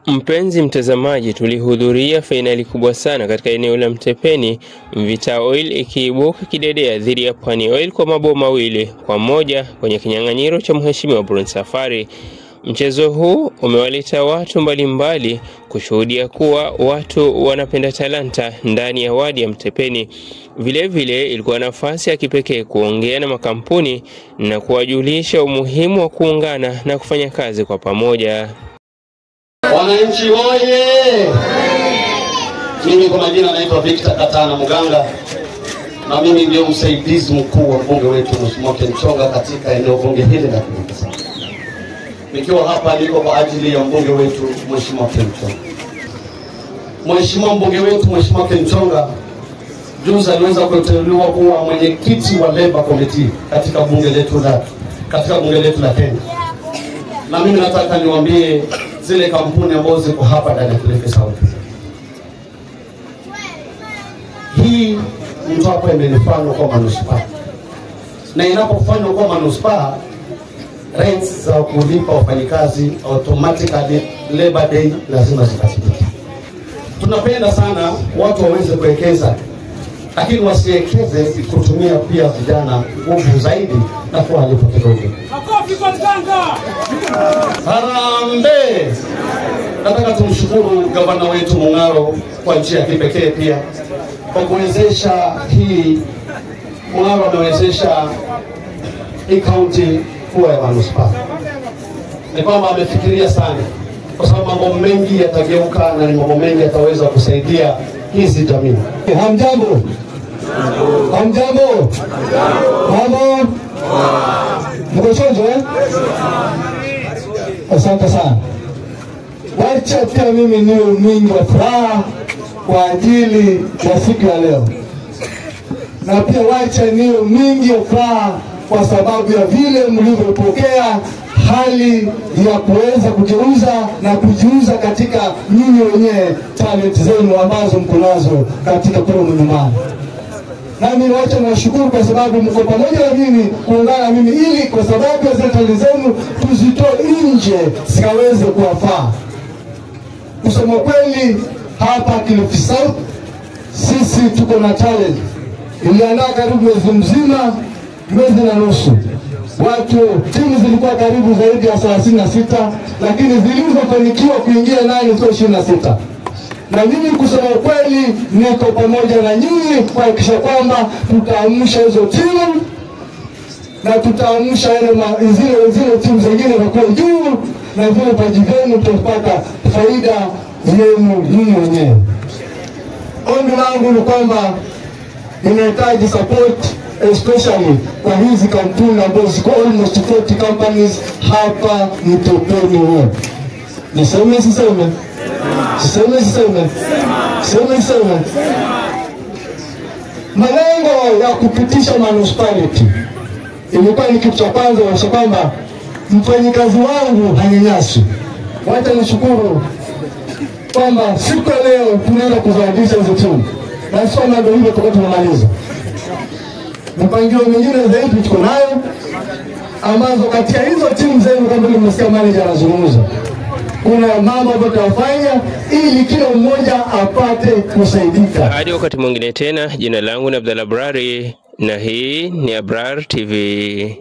Mpenzi mtazamaji, tulihudhuria fainali kubwa sana katika eneo la Mtepeni, Mvita Oil ikiibuka kidedea dhidi ya Pwani Oil kwa mabao 2-1 kwenye kinyang'anyiro cha Mheshimiwa Brun Safari. Mchezo huu umewaleta watu mbalimbali kushuhudia kuwa watu wanapenda talanta ndani ya wadi ya Mtepeni. Vile vile ilikuwa nafasi ya kipekee kuongea na makampuni na kuwajulisha umuhimu wa kuungana na kufanya kazi kwa pamoja. Wananchi oye! Mimi kwa majina naitwa Victor Katana Muganga, na mimi ndio msaidizi mkuu wa mbunge wetu Mheshimiwa Ken Chonga katika eneo bunge hili la Kibisa. Nikiwa hapa niko kwa ajili ya mbunge wetu Mheshimiwa Ken Chonga. Mheshimiwa mbunge wetu Mheshimiwa Ken Chonga juzi aliweza kuteuliwa kuwa mwenyekiti wa Labor Committee katika bunge letu la Kenya. Na mimi nataka niwaambie zile kampuni ambazo ziko hapa ndani ya Kilifi South. Hii mtu hapa imenifanywa kwa manuspaa. Na inapofanywa kwa manuspaa, rents za kulipa wafanyikazi automatically Labor Day lazima zikathibiti. Tunapenda sana watu waweze kuwekeza, lakini wasiwekeze kutumia pia vijana nguvu zaidi na kuwalipa kidogo. Makofi kwa Mganga! Harambee! Nataka tumshukuru gavana wetu Mung'aro kwa njia ya kipekee pia kwa kuwezesha hii. Mung'aro amewezesha hii kaunti kuwa ya manuspaa. Ni kwamba amefikiria sana, kwa sababu mambo mengi yatageuka na ni mambo mengi yataweza kusaidia hizi jamii. Hamjambo? Hamjambo? Mama? Mkochojo Asante sana. Wacha pia mimi niwe mwingi wa furaha kwa ajili ya siku ya leo. Na pia wacha niwe mwingi wa furaha kwa sababu ya vile mlivyopokea hali ya kuweza kugeuza na kujiuza katika nyinyi wenyewe talent zenu ambazo mko nazo katika kule nyumbani. Nami wacha nashukuru kwa sababu mko pamoja na mimi, kuungana mimi ili kwa sababu ya zile talent zenu tuzitoe nje zikaweze kuwafaa. Kusema kweli hapa Kilifi South sisi tuko na talent. Iliandaa karibu mwezi na nusu. Timu zilikuwa karibu zaidi ya 36, lakini zilizofanikiwa kuingia ndani sio 26. Na mimi kusema kweli niko pamoja na nyinyi kuhakikisha kwamba tutaamsha hizo timu na tutaamsha zile timu zingine kwa juu, na vile paji vyenu tutapata faida yenu nyinyi wenyewe. Ombi langu ni kwamba ninahitaji support especially kwa hizi kampuni ambazo ziko almost 40 companies hapa Mtepeni. Niseme siseme? Malengo ya kupitisha municipality ilikuwa ni kitu cha kwanza, kwa kwamba mfanyikazi wangu hanyanyaswi. Wacha nishukuru kwamba siku leo tunaenda kuzawadisha hizo timu. Na sio ndio hivyo tukao tunamaliza. Mpangilio mwingine zaidi tuko nayo, ambazo katika hizo timu zenu kama vile mmesikia manager anazungumza, kuna mambo ambayo tutafanya ili kila mmoja apate kusaidika. Hadi wakati mwingine tena, jina langu ni Abdalla Brari na hii ni Abrar TV.